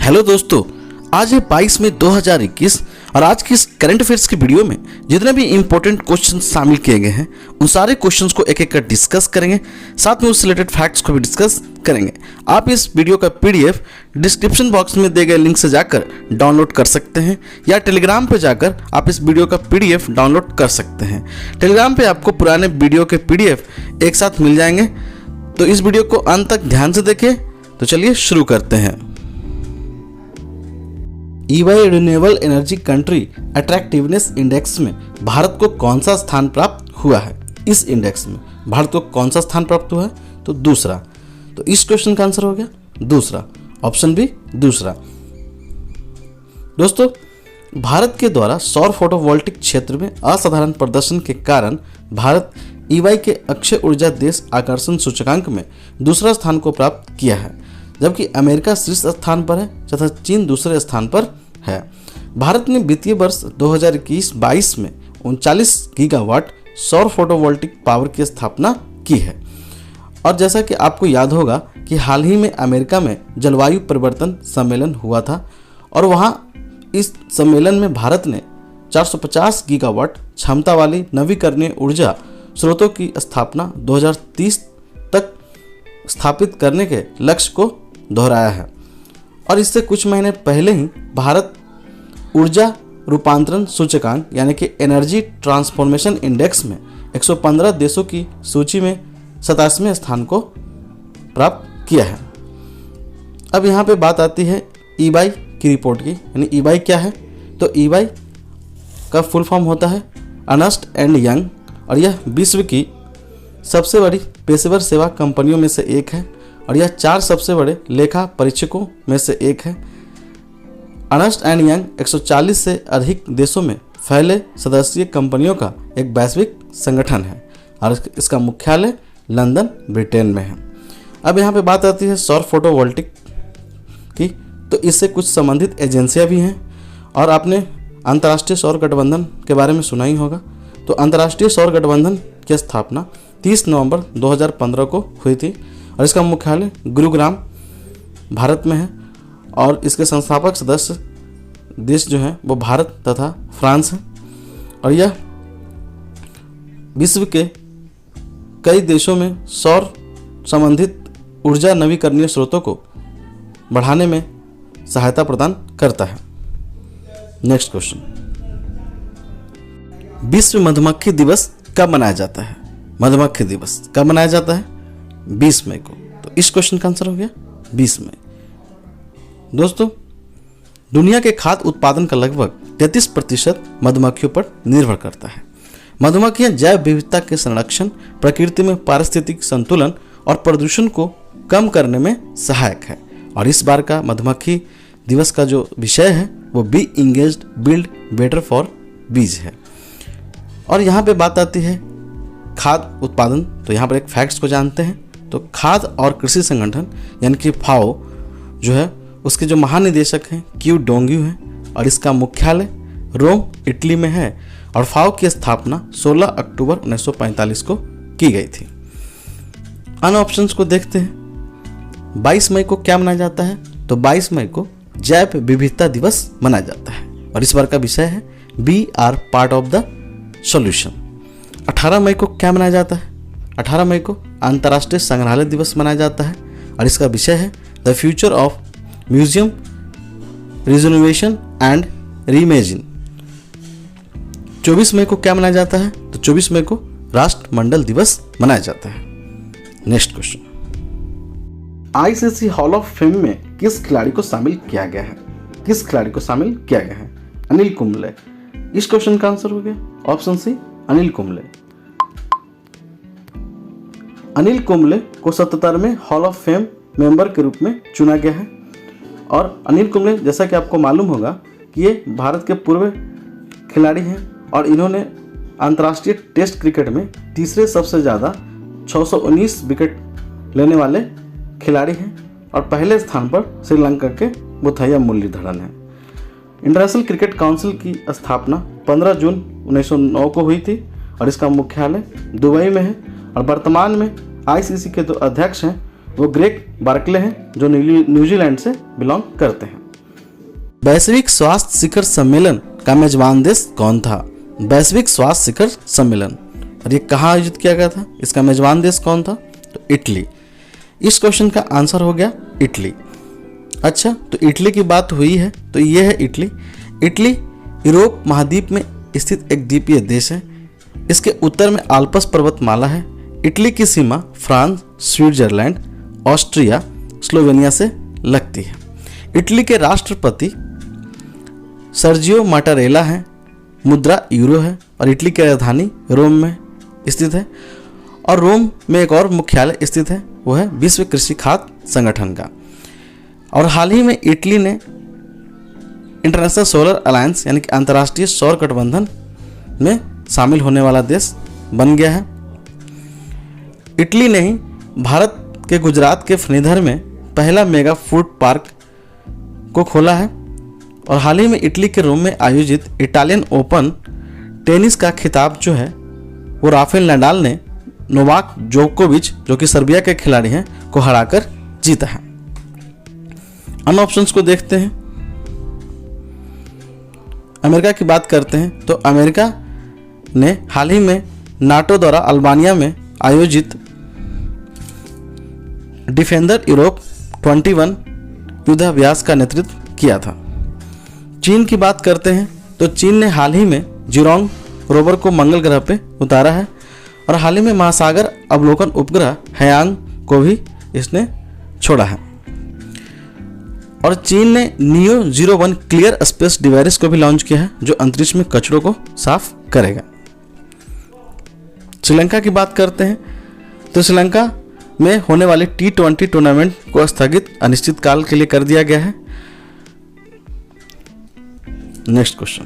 Hello दोस्तों, आज है 22 मई 2021 और आज की इस करंट अफेयर्स की वीडियो में जितने भी इंपॉर्टेंट क्वेश्चन शामिल किए गए हैं उन सारे क्वेश्चंस को एक एक कर डिस्कस करेंगे। साथ में उससे रिलेटेड फैक्ट्स को भी डिस्कस करेंगे। आप इस वीडियो का पीडीएफ डिस्क्रिप्शन बॉक्स में दिए गए लिंक से जाकर डाउनलोड कर सकते हैं या टेलीग्राम पर जाकर आप इस वीडियो का पीडीएफ डाउनलोड कर सकते हैं। टेलीग्राम पर आपको पुराने वीडियो के पीडीएफ एक साथ मिल जाएंगे। तो इस वीडियो को अंत तक ध्यान से देखें। तो चलिए शुरू करते हैं। EY renewable energy country attractiveness index में भारत को कौन सा स्थान प्राप्त हुआ है? इस इंडेक्स में भारत को कौन सा स्थान प्राप्त हुआ है? तो दूसरा। तो इस क्वेश्चन का आंसर हो गया दूसरा, ऑप्शन बी दूसरा। दोस्तों, भारत के द्वारा सौर फोटोवोल्टिक क्षेत्र में असाधारण प्रदर्शन के कारण भारत ईवाई के अक्षय ऊर्जा देश आकर्षण सूचकांक में दूसरा स्थान को प्राप्त किया है, जबकि अमेरिका शीर्ष स्थान पर है तथा चीन दूसरे स्थान पर है। भारत ने वित्तीय वर्ष 2021-22 में 39 गीगावाट सौर फोटोवोल्टिक पावर की स्थापना की है। और जैसा कि आपको याद होगा कि हाल ही में अमेरिका में जलवायु परिवर्तन सम्मेलन हुआ था और वहाँ इस सम्मेलन में भारत ने 450 गीगावाट क्षमता वाली नवीकरणीय ऊर्जा स्रोतों की स्थापना 2030 तक स्थापित करने के लक्ष्य को दोहराया है। और इससे कुछ महीने पहले ही भारत ऊर्जा रूपांतरण सूचकांक यानी कि एनर्जी ट्रांसफॉर्मेशन इंडेक्स में 115 देशों की सूची में 27वें स्थान को प्राप्त किया है। अब यहाँ पे बात आती है ईवाई की रिपोर्ट की, यानी ईवाई क्या है? तो ईवाई का फुल फॉर्म होता है अर्नेस्ट एंड यंग और यह विश्व की सबसे बड़ी पेशेवर सेवा कंपनियों में से एक है और यह 4 सबसे बड़े लेखा परीक्षकों में से एक है। अर्नेस्ट एंड यंग 140 से अधिक देशों में फैले सदस्यीय कंपनियों का एक वैश्विक संगठन है और इसका मुख्यालय लंदन, ब्रिटेन में है। अब यहाँ पे बात आती है सौर फोटोवोल्टिक की, तो इससे कुछ संबंधित एजेंसियाँ भी हैं और आपने अंतर्राष्ट्रीय सौर गठबंधन के बारे में सुना ही होगा। तो अंतर्राष्ट्रीय सौर गठबंधन की स्थापना 30 नवंबर 2015 को हुई थी और इसका मुख्यालय गुरुग्राम, भारत में है और इसके संस्थापक सदस्य देश जो हैं वो भारत तथा फ्रांस हैं और यह विश्व के कई देशों में सौर संबंधित ऊर्जा नवीकरणीय स्रोतों को बढ़ाने में सहायता प्रदान करता है। नेक्स्ट क्वेश्चन, विश्व मधुमक्खी दिवस कब मनाया जाता है? मधुमक्खी दिवस कब मनाया जाता है? 20 मई को। तो इस क्वेश्चन का आंसर हो गया 20 मई। दोस्तों, दुनिया के खाद्य उत्पादन का लगभग 33% मधुमक्खियों पर निर्भर करता है। मधुमक्खियां जैव विविधता के संरक्षण, प्रकृति में पारिस्थितिक संतुलन और प्रदूषण को कम करने में सहायक है। और इस बार का मधुमक्खी दिवस का जो विषय है वो bee engaged build better for bees है। और यहाँ पे बात आती है खाद्य उत्पादन। तो यहाँ पर एक फैक्ट्स को जानते हैं। तो खाद्य और कृषि संगठन यानी कि फाओ जो है उसके जो महानिदेशक हैं क्यू डोंग्यू हैं और इसका मुख्यालय रोम, इटली में है और फाओ की स्थापना 16 अक्टूबर 1945 को की गई थी। अन्य ऑप्शंस को देखते हैं। 22 मई को क्या मनाया जाता है? तो 22 मई को जैव विविधता दिवस मनाया जाता है और इस बार का विषय है we are part of the solution. 18 मई को क्या मनाया जाता है? 18 मई को अंतर्राष्ट्रीय संग्रहालय दिवस मनाया जाता है और इसका विषय है the future of museum resolution and reimagine. 24 मई को क्या मनाया जाता है? तो 24 मई को राष्ट्रमंडल दिवस मनाया जाता है। Next question, ICC hall of fame में किस खिलाड़ी को शामिल किया गया है? किस खिलाड़ी को शामिल किया गया है? अनिल कुंबले। इस क्वेश्चन का आंसर हो गया ऑप्शन सी अनिल कुंबले। अनिल कुंबले को 77वें हॉल ऑफ फेम मेंबर के रूप में चुना गया है और अनिल कुंबले जैसा कि आपको मालूम होगा कि ये भारत के पूर्व खिलाड़ी हैं और इन्होंने अंतर्राष्ट्रीय टेस्ट क्रिकेट में तीसरे सबसे ज़्यादा 619 विकेट लेने वाले खिलाड़ी हैं और पहले स्थान पर श्रीलंका के मुथैया मुरलीधरन हैं। इंटरनेशनल क्रिकेट काउंसिल की स्थापना 15 जून 1909 को हुई थी और इसका मुख्यालय दुबई में है और वर्तमान में आईसीसी के जो अध्यक्ष हैं वो ग्रेग बार्कले हैं जो न्यूजीलैंड से बिलोंग करते हैं। वैश्विक स्वास्थ्य शिखर सम्मेलन का मेजबान देश कौन था? वैश्विक स्वास्थ्य शिखर सम्मेलन, और ये कहाँ आयोजित किया गया था? इसका मेजबान देश कौन था? तो इटली। इस क्वेश्चन का आंसर हो गया इटली। अच्छा, तो इटली की बात हुई है तो ये है इटली। इटली यूरोप महाद्वीप में स्थित एक द्वीपीय देश है। इसके उत्तर में आल्प्स पर्वतमाला है। इटली की सीमा फ्रांस, स्विट्जरलैंड, ऑस्ट्रिया, स्लोवेनिया से लगती है। इटली के राष्ट्रपति सर्जियो माटारेला हैं। मुद्रा यूरो है और इटली की राजधानी रोम में स्थित है। और रोम में एक और मुख्यालय स्थित है, वो है विश्व कृषि खाद्य संगठन का। और हाल ही में इटली ने इंटरनेशनल सोलर अलायंस यानी कि अंतर्राष्ट्रीय सौर गठबंधन में शामिल होने वाला देश बन गया है। इटली ने ही भारत के गुजरात के फनीधर में पहला मेगा फूड पार्क को खोला है। और हाल ही में इटली के रोम में आयोजित इटालियन ओपन टेनिस का खिताब जो है वो राफेल नडाल ने नोवाक जोकोविच, जो कि सर्बिया के खिलाड़ी हैं, को हराकर जीता है। अन्य ऑप्शंस को देखते हैं। अमेरिका की बात करते हैं तो अमेरिका ने हाल ही में नाटो द्वारा अल्बानिया में आयोजित डिफेंडर यूरोप 21 युद्धाभ्यास का नेतृत्व किया था। चीन की बात करते हैं तो चीन ने हाल ही में जिरोंग रोवर को मंगल ग्रह पे उतारा है। और हाल ही में महासागर अवलोकन उपग्रह हैयांग को भी इसने छोड़ा है। और चीन ने नियो 01 क्लियर स्पेस डिवाइस को भी लॉन्च किया है, जो अंतरिक्ष में कचरों को साफ करेगा। श्रीलंका की बात करते हैं तो श्रीलंका में होने वाली T20 टूर्नामेंट को स्थगित अनिश्चित काल के लिए कर दिया गया है। नेक्स्ट क्वेश्चन,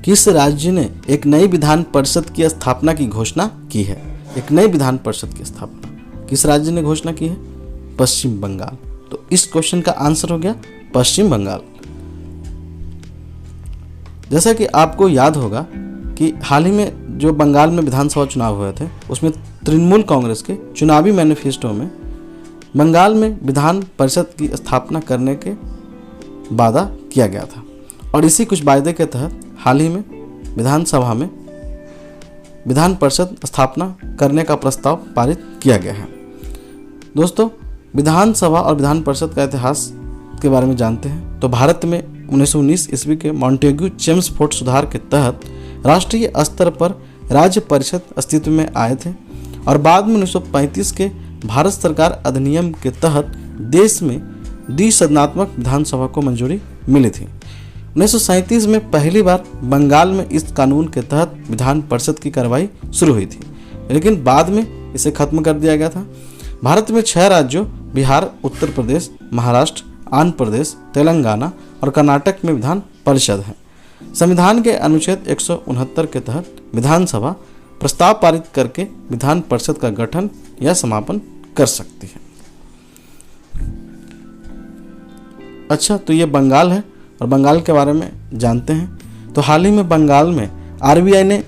किस राज्य ने एक नई विधान परिषद की स्थापना की घोषणा की है? एक नई विधान परिषद की स्थापना किस राज्य ने घोषणा की है? पश्चिम बंगाल। तो इस क्वेश्चन का आंसर हो गया पश्चिम बंगाल। जैसा कि आपको याद होगा कि हाल ही में जो बंगाल में विधानसभा चुनाव हुए थे, उसमें तृणमूल कांग्रेस के चुनावी मैनिफेस्टो में बंगाल में विधान परिषद की स्थापना करने के वादा किया गया था। और इसी कुछ वायदे के तहत हाल ही में विधानसभा में विधान परिषद स्थापना करने का प्रस्ताव पारित किया गया है। दोस्तों, विधानसभा और विधान परिषद का इतिहास के बारे में जानते हैं तो भारत में 1919 ईस्वी के मॉन्टेग्यू चेम्सफोर्ड सुधार के तहत राष्ट्रीय स्तर पर राज्य परिषद अस्तित्व में आए थे। और बाद में 1935 के भारत सरकार अधिनियम के तहत देश में द्विसदनात्मक विधानसभा को मंजूरी मिली थी। 1937 में पहली बार बंगाल में इस कानून के तहत विधान परिषद की कार्रवाई शुरू हुई थी, लेकिन बाद में इसे खत्म कर दिया गया था। भारत में 6 राज्यों बिहार, उत्तर प्रदेश, महाराष्ट्र, आंध्र प्रदेश, तेलंगाना और कर्नाटक में विधान परिषद है। संविधान के अनुच्छेद 169 के तहत विधानसभा प्रस्ताव पारित करके विधान परिषद का गठन या समापन कर सकती है। अच्छा, तो ये बंगाल है और बंगाल के बारे में जानते हैं तो हाल ही में बंगाल में आरबीआई ने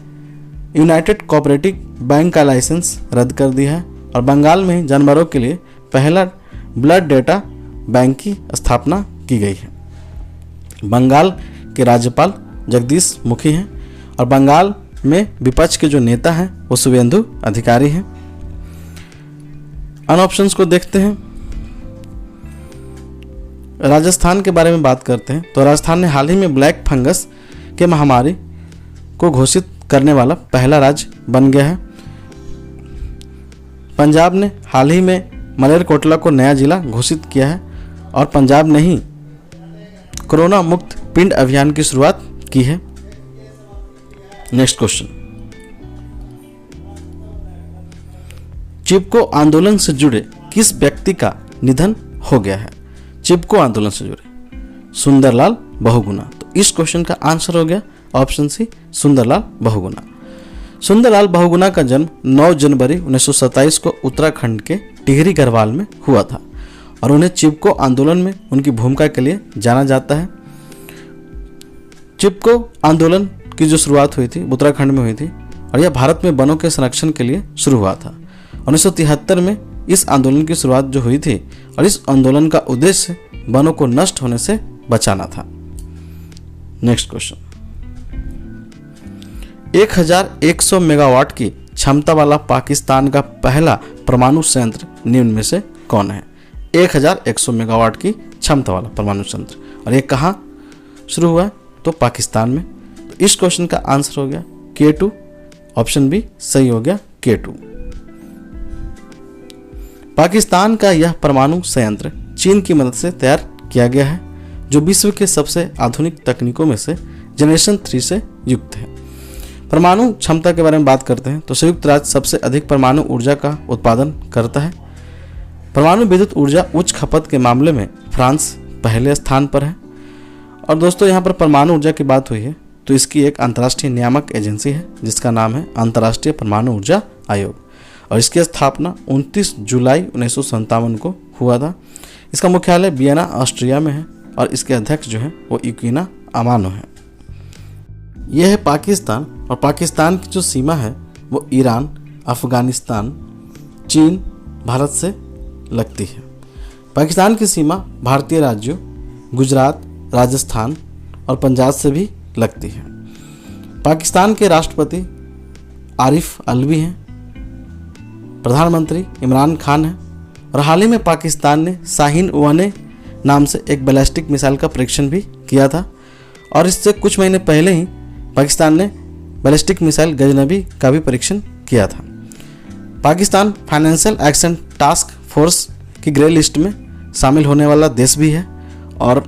यूनाइटेड कोऑपरेटिव बैंक का लाइसेंस रद्द कर दिया है। और बंगाल में जानवरों के लिए पहला ब्लड डेटा बैंक की स्थापना की गई है। बंगाल के राज्यपाल जगदीश मुखी हैं और बंगाल में विपक्ष के जो नेता हैं वो शुभेंदु अधिकारी हैं। अन्य ऑप्शंस को देखते हैं। राजस्थान के बारे में बात करते हैं तो राजस्थान ने हाल ही में ब्लैक फंगस के महामारी को घोषित करने वाला पहला राज्य बन गया है। पंजाब ने हाल ही में मलेरकोटला को नया जिला घोषित किया है और पंजाब ने ही कोरोना मुक्त पिंड अभियान की शुरुआत की है। नेक्स्ट क्वेश्चन, चिपको आंदोलन से जुड़े किस व्यक्ति का निधन हो गया है? चिपको आंदोलन से जुड़े सुंदरलाल बहुगुणा। तो इस क्वेश्चन का आंसर हो गया ऑप्शन सी, सुंदरलाल बहुगुणा। सुंदरलाल बहुगुणा का जन्म 9 जनवरी 1927 को उत्तराखंड के टिहरी गढ़वाल में हुआ था और उन्हें चिपको आंदोलन में उनकी भूमिका के लिए जाना जाता है। चिपको आंदोलन की जो शुरुआत हुई थी उत्तराखंड में हुई थी और यह भारत में वनों के संरक्षण के लिए शुरू हुआ था। 1973 में इस आंदोलन की शुरुआत जो हुई थी और इस आंदोलन का उद्देश्य वनों को नष्ट होने से बचाना था। नेक्स्ट क्वेश्चन, 1100 मेगावाट की क्षमता वाला पाकिस्तान का पहला परमाणु संयंत्र निम्न में से कौन है? 1100 मेगावाट की क्षमता वाला परमाणु संयंत्र, और ये कहाँ शुरू हुआ है? तो पाकिस्तान में। तो इस क्वेश्चन का आंसर हो गया K2, ऑप्शन बी सही हो गया K2। पाकिस्तान का यह परमाणु संयंत्र चीन की मदद से तैयार किया गया है, जो विश्व के सबसे आधुनिक तकनीकों में से जनरेशन 3 से युक्त है। परमाणु क्षमता के बारे में बात करते हैं तो संयुक्त राज्य सबसे अधिक परमाणु ऊर्जा का उत्पादन करता है। परमाणु विद्युत ऊर्जा उच्च खपत के मामले में फ्रांस पहले स्थान पर है। और दोस्तों यहाँ पर परमाणु ऊर्जा की बात हुई है तो इसकी एक अंतर्राष्ट्रीय नियामक एजेंसी है जिसका नाम है अंतर्राष्ट्रीय परमाणु ऊर्जा आयोग, और इसकी स्थापना 29 जुलाई 1957 को हुआ था। इसका मुख्यालय वियना ऑस्ट्रिया में है और इसके अध्यक्ष जो है वो यूकिना अमानो है। यह है पाकिस्तान, और पाकिस्तान की जो सीमा है वो ईरान, अफगानिस्तान, चीन, भारत से लगती है। पाकिस्तान की सीमा भारतीय राज्यों गुजरात, राजस्थान और पंजाब से भी लगती है। पाकिस्तान के राष्ट्रपति आरिफ अलवी हैं, प्रधानमंत्री इमरान खान हैं, और हाल ही में पाकिस्तान ने शाहीन 1 नाम से एक बैलिस्टिक मिसाइल का परीक्षण भी किया था, और इससे कुछ महीने पहले ही पाकिस्तान ने बैलिस्टिक मिसाइल गजनबी का भी परीक्षण किया था। Pakistan financial action task force की ग्रे लिस्ट में शामिल होने वाला देश भी है, और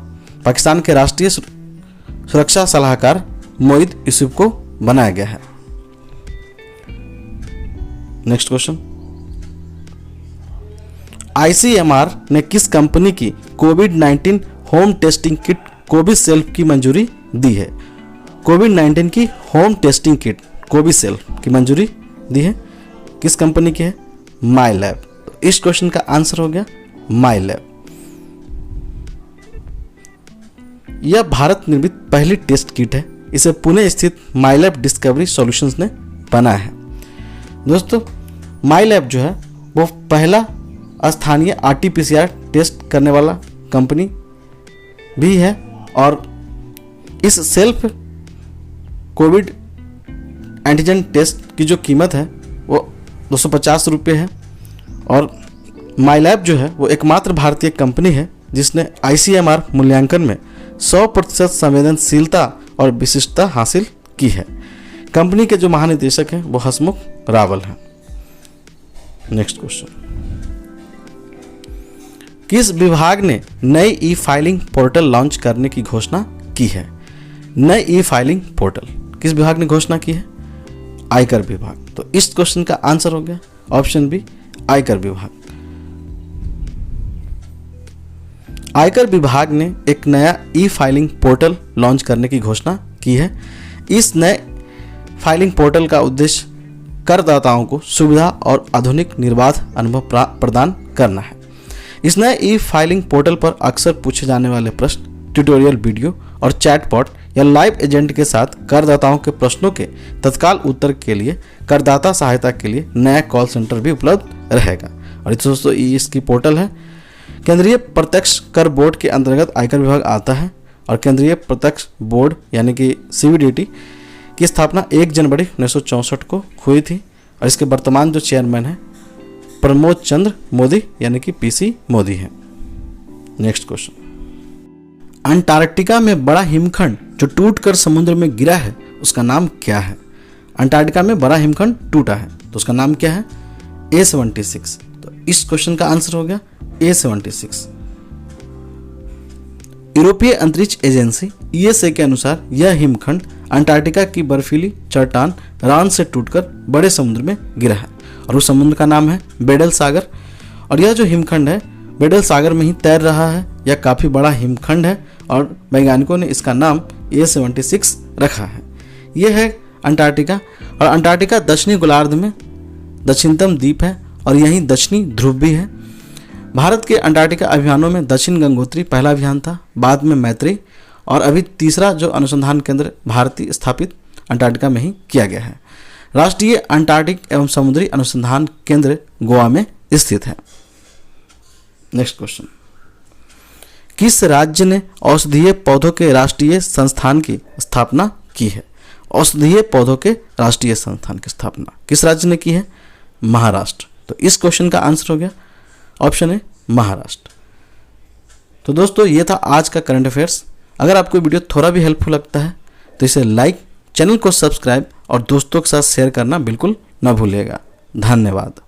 पाकिस्तान के राष्ट्रीय सुरक्षा सलाहकार मोईद यूसुफ को बनाया गया है। नेक्स्ट क्वेश्चन, ICMR ने किस कंपनी की कोविड-19 होम टेस्टिंग किट कोविसेल्फ की मंजूरी दी है? कोविड-19 की होम टेस्टिंग किट कोविसेल्फ की मंजूरी दी है, किस कंपनी की है? माईलैब। तो इस क्वेश्चन का आंसर हो गया माईलैब। यह भारत निर्मित पहली टेस्ट किट है। इसे पुणे स्थित माईलैब डिस्कवरी सॉल्यूशंस ने बनाया है। दोस्तों माईलैब जो है वो पहला स्थानीय RT-PCR टेस्ट करने वाला कंपनी भी है, और इस सेल्फ कोविड एंटीजन टेस्ट की जो कीमत है वो 250 रुपये है। और माईलैब जो है वो एकमात्र भारतीय कंपनी है जिसने ICMR मूल्यांकन में 100% संवेदनशीलता और विशिष्टता हासिल की है। कंपनी के जो महानिदेशक हैं वो हसमुख रावल हैं। नेक्स्ट क्वेश्चन, किस विभाग ने नई ई-फाइलिंग पोर्टल लॉन्च करने की घोषणा की है? नई ई-फाइलिंग पोर्टल किस विभाग ने घोषणा की है? आयकर विभाग। तो इस क्वेश्चन का आंसर हो गया ऑप्शन बी आयकर विभाग। आयकर विभाग ने एक नया ई-फाइलिंग पोर्टल लॉन्च करने की घोषणा की है। इस नए फाइलिंग पोर्टल का उद्देश्य करदाताओं को सुविधा और आधुनिक निर्बाध अनुभव प्रदान करना है। इस नए ई-फाइलिंग पोर्टल पर अक्सर पूछे जाने वाले प्रश्न, ट्यूटोरियल वीडियो और चैटबॉट या लाइव एजेंट के साथ करदाताओं के प्रश्नों के तत्काल उत्तर के लिए करदाता सहायता के लिए नया कॉल सेंटर भी उपलब्ध रहेगा। और दोस्तों इसकी पोर्टल है केंद्रीय प्रत्यक्ष कर बोर्ड के अंतर्गत आयकर विभाग आता है, और केंद्रीय प्रत्यक्ष बोर्ड यानी कि CBDT की स्थापना 1 जनवरी 1964 को हुई थी, और इसके वर्तमान जो चेयरमैन है प्रमोद चंद्र मोदी यानी कि PC मोदी है। नेक्स्ट क्वेश्चन, अंटार्कटिका में बड़ा हिमखंड जो टूटकर समुद्र में गिरा है उसका नाम क्या है? अंटार्कटिका में बड़ा हिमखंड टूटा है तो उसका नाम क्या है? A76। तो इस क्वेश्चन का आंसर हो गया A76। यूरोपीय अंतरिक्ष एजेंसी ESA के अनुसार यह हिमखंड अंटार्कटिका की बर्फीली चट्टान रान से टूटकर बड़े समुद्र में गिरा है, और उस समुद्र का नाम है बेडल सागर। और यह जो हिमखंड है बेडल सागर में ही तैर रहा है। यह काफ़ी बड़ा हिमखंड है और वैज्ञानिकों ने इसका नाम A76 रखा है। यह है अंटार्कटिका, और अंटार्कटिका दक्षिणी गोलार्ध में दक्षिणतम द्वीप है और यहीं दक्षिणी ध्रुव भी है। भारत के अंटार्कटिका अभियानों में दक्षिण गंगोत्री पहला अभियान था, बाद में मैत्री, और अभी तीसरा जो अनुसंधान केंद्र भारतीय स्थापित अंटार्कटिका में ही किया गया है। राष्ट्रीय अंटार्कटिक एवं समुद्री अनुसंधान केंद्र गोवा में स्थित है। नेक्स्ट क्वेश्चन, किस राज्य ने औषधीय पौधों के राष्ट्रीय संस्थान की स्थापना की है? औषधीय पौधों के राष्ट्रीय संस्थान की स्थापना किस राज्य ने की है? महाराष्ट्र। तो इस क्वेश्चन का आंसर हो गया ऑप्शन है महाराष्ट्र। तो दोस्तों ये था आज का करंट अफेयर्स। अगर आपको वीडियो थोड़ा भी हेल्पफुल लगता है तो इसे लाइक, चैनल को सब्सक्राइब और दोस्तों के साथ शेयर करना बिल्कुल ना भूलिएगा। धन्यवाद।